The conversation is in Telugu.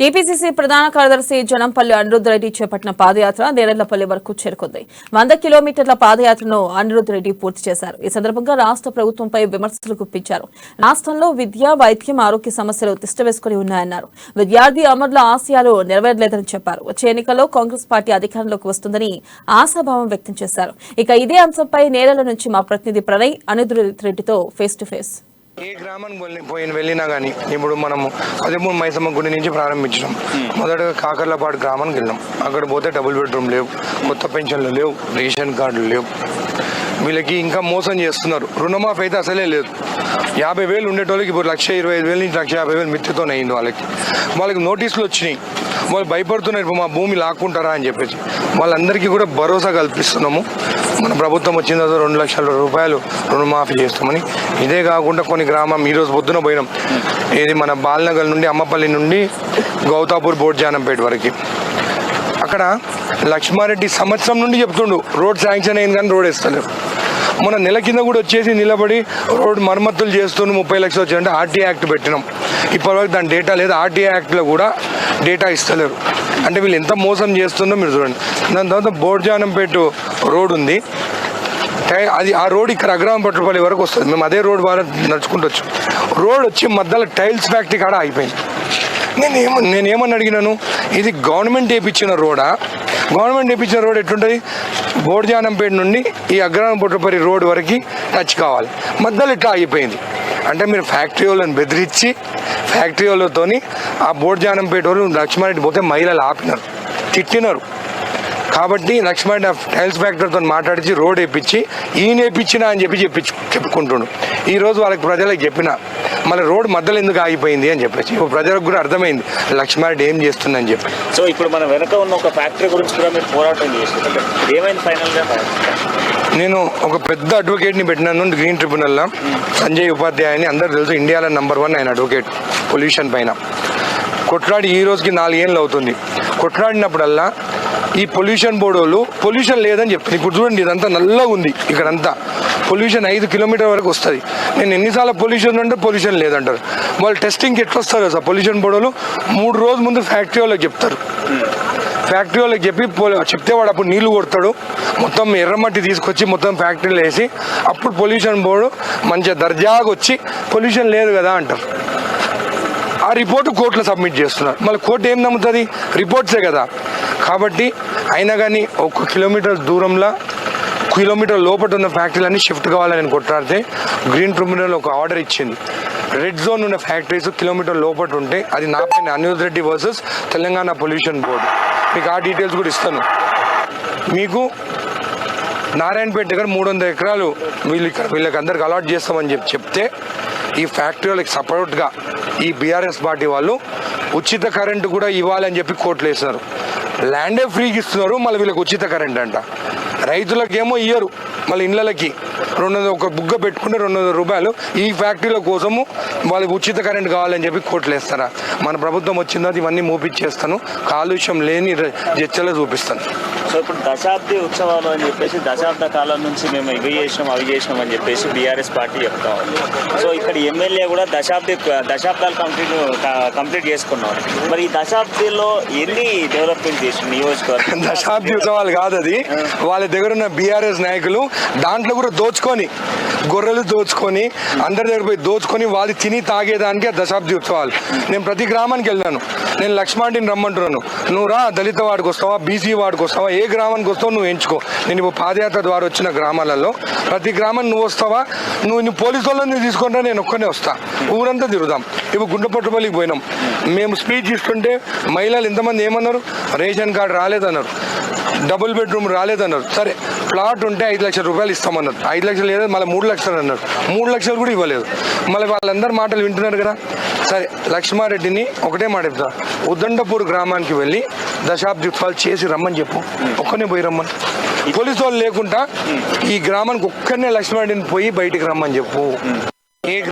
టీపీసీసీ ప్రధాన కార్యదర్శి జనంపల్లి అనిరుద్ రెడ్డి చేపట్టిన పాదయాత్ర నేరెళ్లపల్లి వరకు చేరుకుంది. 100 కిలోమీటర్ల పాదయాత్రను అనిరుద్ రెడ్డి పూర్తి చేశారు. ఈ సందర్భంగా రాష్ట్ర ప్రభుత్వంపై విమర్శలు గుప్పించారు. రాష్ట్రంలో విద్య, వైద్యం, ఆరోగ్య సమస్యలు తిష్టవేసుకుని ఉన్నాయన్నారు. విద్యార్థి అమరుల ఆశయాలు నెరవేరలేదని చెప్పారు. వచ్చే ఎన్నికల్లో కాంగ్రెస్ పార్టీ అధికారంలోకి వస్తుందని ఆశాభావం వ్యక్తం చేశారు. ఇక ఇదే అంశంపై నేరెళ్ల నుంచి మా ప్రతినిధి ప్రణయ్ అనిరుద్ రెడ్డితో ఫేస్ టు ఫేస్. ఏ గ్రామానికి వెళ్ళినా కానీ ఇప్పుడు మనము 13 మైసమ్మ గుడి నుంచి ప్రారంభించినాం. మొదటగా కాకర్లపాడు గ్రామానికి వెళ్ళాం. అక్కడ పోతే డబుల్ బెడ్రూమ్ లేవు, కొత్త పెన్షన్లు లేవు, రేషన్ కార్డులు లేవు. వీళ్ళకి ఇంకా మోసం చేస్తున్నారు. రుణమాఫీ అయితే అసలే లేదు. 50,000 ఉండేటోళ్ళకి ఇప్పుడు 1,25,000 నుంచి 1,50,000 మిత్తితోనే అయింది. వాళ్ళకి నోటీసులు వచ్చినాయి. వాళ్ళు భయపడుతున్నారు, ఇప్పుడు మా భూమి లాక్కుంటారా అని చెప్పేసి. వాళ్ళందరికీ కూడా భరోసా కల్పిస్తున్నాము. మన ప్రభుత్వం వచ్చిన తర్వాత 2 లక్షల రూపాయలు రుణమాఫీ చేస్తామని. ఇదే కాకుండా కొన్ని గ్రామం ఈరోజు పొద్దున పోయినాం. ఇది మన బాలనగర్ నుండి అమ్మపల్లి నుండి గౌతాపూర్ బోర్జానంపేట వరకు. అక్కడ లక్ష్మారెడ్డి సంవత్సరం నుండి చెప్తుండు రోడ్ శాంక్షన్ అయింది కానీ రోడ్ వేస్తలేరు. మన నెల కింద కూడా వచ్చేసి నిలబడి రోడ్ మరమ్మతులు చేస్తుండే 30 లక్షలు వచ్చాయంటే ఆర్టీఐ యాక్ట్ పెట్టినాం. ఇప్పటివరకు దాని డేటా లేదు. ఆర్టీఐ యాక్ట్లో కూడా డేటా ఇస్తలేరు. అంటే వీళ్ళు ఎంత మోసం చేస్తుందో మీరు చూడండి. దాని తర్వాత బోర్జానంపేట రోడ్ ఉంది. అది ఆ రోడ్ ఇక్కడ అగ్రహారంపట్లపల్లి వరకు వస్తుంది. మేము అదే రోడ్ ద్వారా నడుచుకుంటూ వచ్చాం. రోడ్ వచ్చి మధ్యలో టైల్స్ ఫ్యాక్టరీ కాడ ఆగిపోయింది. నేనేమని అడిగినాను, ఇది గవర్నమెంట్ వేయించిన రోడా? గవర్నమెంట్ వేయించిన రోడ్ ఎట్లుంటుంది? బోర్జానంపేట నుండి ఈ అగ్రహారంపట్లపల్లి రోడ్ వరకు టచ్ కావాలి. మధ్యలో ఇట్లా ఆగిపోయింది. అంటే మీరు ఫ్యాక్టరీ వాళ్ళని బెదిరించి ఫ్యాక్టరీ వాళ్ళతోని ఆ బోర్జానంపేట వాళ్ళు లక్ష్మారెడ్డి పోతే మహిళలు ఆపినారు, తిట్టినారు. కాబట్టి లక్ష్మారెడ్డి టైల్స్ ఫ్యాక్టరీతో మాట్లాడించి రోడ్ వేయించి ఈయన వేయించినా అని చెప్పుకుంటుండు. ఈరోజు వాళ్ళకి ప్రజలకు చెప్పిన మళ్ళీ రోడ్ మధ్యలో ఎందుకు ఆగిపోయింది అని చెప్పేసి ఇప్పుడు ప్రజలకు కూడా అర్థమైంది లక్ష్మారెడ్డి ఏం చేస్తుందని చెప్పి. సో ఇప్పుడు మన వెనక ఉన్న ఒక ఫ్యాక్టరీ గురించి కూడా మీరు పోరాటం చేస్తున్నారు. ఏమైంది ఫైనల్గా? నేను ఒక పెద్ద అడ్వకేట్ని పెట్టినాను గ్రీన్ ట్రిబ్యునల్లో, సంజయ్ ఉపాధ్యాయ అని. అందరూ తెలుసు, ఇండియాలో #1 ఆయన అడ్వకేట్ పొల్యూషన్ పైన. కొట్లాడి ఈ రోజుకి 4 ఏళ్ళు అవుతుంది. కొట్లాడినప్పుడల్లా ఈ పొల్యూషన్ బోర్డు వాళ్ళు పొల్యూషన్ లేదని చెప్తుంది. ఇప్పుడు చూడండి, ఇదంతా నల్లగా ఉంది. ఇక్కడంతా పొల్యూషన్ 5 కిలోమీటర్ వరకు వస్తుంది. నేను ఎన్నిసార్లు పొల్యూషన్ అంటే పొల్యూషన్ లేదంటారు. వాళ్ళు టెస్టింగ్కి ఎట్లా వస్తారు సార్? పొల్యూషన్ బోర్డు వాళ్ళు 3 రోజుల ముందు ఫ్యాక్టరీ వాళ్ళకి చెప్తారు. ఫ్యాక్టరీ వాళ్ళకి చెప్తే వాడు అప్పుడు నీళ్లు కొడతాడు. మొత్తం ఎర్రమట్టి తీసుకొచ్చి మొత్తం ఫ్యాక్టరీలో వేసి అప్పుడు పొల్యూషన్ బోర్డు మంచిగా దర్జాగా వచ్చి పొల్యూషన్ లేదు కదా అంటారు. ఆ రిపోర్టు కోర్టులో సబ్మిట్ చేస్తున్నారు. మళ్ళీ కోర్టు ఏం నమ్ముతుంది? రిపోర్ట్సే కదా. కాబట్టి అయినా కానీ 1 కిలోమీటర్ దూరంలో కిలోమీటర్ లోపల ఉన్న ఫ్యాక్టరీలన్నీ షిఫ్ట్ కావాలని నేను కొట్లాడితే గ్రీన్ ట్రిబ్యునల్ ఒక ఆర్డర్ ఇచ్చింది. రెడ్ జోన్ ఉన్న ఫ్యాక్టరీస్ కిలోమీటర్ లోపల ఉంటే అది నా పైన Anirudh Reddy versus Telangana pollution board. మీకు ఆ డీటెయిల్స్ కూడా ఇస్తాను. మీకు నారాయణపేట దగ్గర 300 ఎకరాలు వీళ్ళకి అందరికి అలాట్ చేస్తామని చెప్తే ఈ ఫ్యాక్టరీ వాళ్ళకి సపోర్ట్గా ఈ బీఆర్ఎస్ పార్టీ వాళ్ళు ఉచిత కరెంటు కూడా ఇవ్వాలని చెప్పి కోర్టులు వేస్తున్నారు. ల్యాండే ఫ్రీకి ఇస్తున్నారు, మళ్ళీ వీళ్ళకి ఉచిత కరెంట్ అంట. రైతులకేమో ఇయ్యరు, మళ్ళీ ఇళ్ళకి 200 ఒక బుగ్గ పెట్టుకుంటే 200 రూపాయలు ఈ ఫ్యాక్టరీల కోసము వాళ్ళకి ఉచిత కరెంట్ కావాలని చెప్పి కోర్టులు వేస్తారా? మన ప్రభుత్వం వచ్చిందో ఇవన్నీ మూపించేస్తాను, కాలుష్యం లేని జచ్చలో చూపిస్తాను. సో ఇప్పుడు దశాబ్ది ఉత్సవాలు అని చెప్పేసి దశాబ్ద కాలం నుంచి మేము ఇవి చేసినాం అవి చేసినాం అని చెప్పేసి బీఆర్ఎస్ పార్టీ చెప్తా ఉంది. సో ఇక్కడ ఎమ్మెల్యే కూడా దశాబ్దాలు కంప్లీట్ చేసుకున్నాం. మరి ఈ దశాబ్దిలో ఎన్ని డెవలప్మెంట్ చేసిన నియోజకవర్గం? దశాబ్ది ఉత్సవాలు కాదు అది. వాళ్ళ దగ్గర ఉన్న బీఆర్ఎస్ నాయకులు దాంట్లో కూడా దోచుకొని, గొర్రెలు దోచుకొని, అందరి దగ్గర పోయి దోచుకొని వాళ్ళు తిని తాగేదానికి దశాబ్ది ఉత్సవాలు. నేను ప్రతి గ్రామానికి వెళ్ళాను. నేను లక్ష్మారెడ్డిని రమ్మంటున్నాను, నువ్వు రా, దళిత వాడికి వస్తావా, బీసీ వాడికి వస్తావా, ఏ గ్రామానికి వస్తావో నువ్వు ఎంచుకో. నేను ఇప్పుడు పాదయాత్ర ద్వారా వచ్చిన గ్రామాలలో ప్రతి గ్రామం నువ్వు వస్తావా, నువ్వు పోలీసు వాళ్ళని తీసుకుంటా, నేను ఒక్కనే వస్తా, ఊరంతా తిరుగుదాం. ఇప్పుడు గుండెపట్టుపల్లికి పోయినాం. మేము స్పీచ్ ఇస్తుంటే మహిళలు ఎంతమంది ఏమన్నారు? రేషన్ కార్డు రాలేదన్నారు, డబుల్ బెడ్రూమ్ రాలేదన్నారు. సరే, ప్లాట్ ఉంటే 5 లక్షల రూపాయలు ఇస్తామన్నారు. 5 లక్షలు లేదు, మళ్ళీ 3 లక్షలు అన్నారు. 3 లక్షలు కూడా ఇవ్వలేదు. మళ్ళీ వాళ్ళందరూ మాటలు వింటున్నారు కదా. సరే, లక్ష్మారెడ్డిని ఒకటే మాట చెప్తా, ఉద్దండపూర్ గ్రామానికి వెళ్ళి దశాబ్ది ఉత్సవాలు చేసి రమ్మని చెప్పు. ఒక్కనే పోయి రమ్మని. పోలీసు వాళ్ళు లేకుండా ఈ గ్రామానికి ఒక్కనే లక్ష్మారెడ్డిని పోయి బయటికి రమ్మని చెప్పు. ఏ